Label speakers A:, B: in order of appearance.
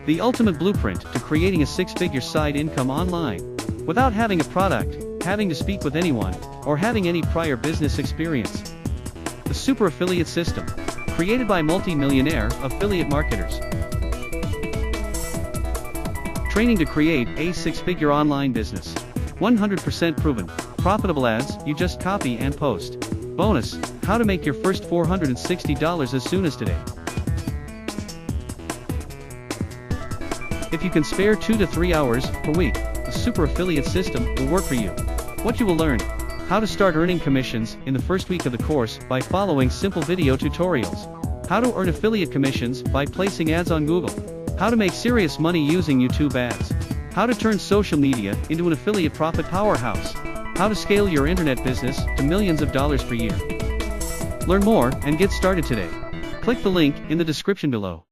A: The ultimate blueprint to creating a six-figure side income online, without having a product, having to speak with anyone, or having any prior business experience. The Super Affiliate System, created by multi-millionaire affiliate marketers. Training to create a six-figure online business. 100% proven, profitable ads you just copy and post. Bonus, how to make your first $460 as soon as today. If you can spare 2 to 3 hours per week, the Super Affiliate System will work for you. What you will learn: how to start earning commissions in the first week of the course by following simple video tutorials. How to earn affiliate commissions by placing ads on Google. How to make serious money using YouTube ads. How to turn social media into an affiliate profit powerhouse. How to scale your internet business to millions of dollars per year. Learn more and get started today. Click the link in the description below.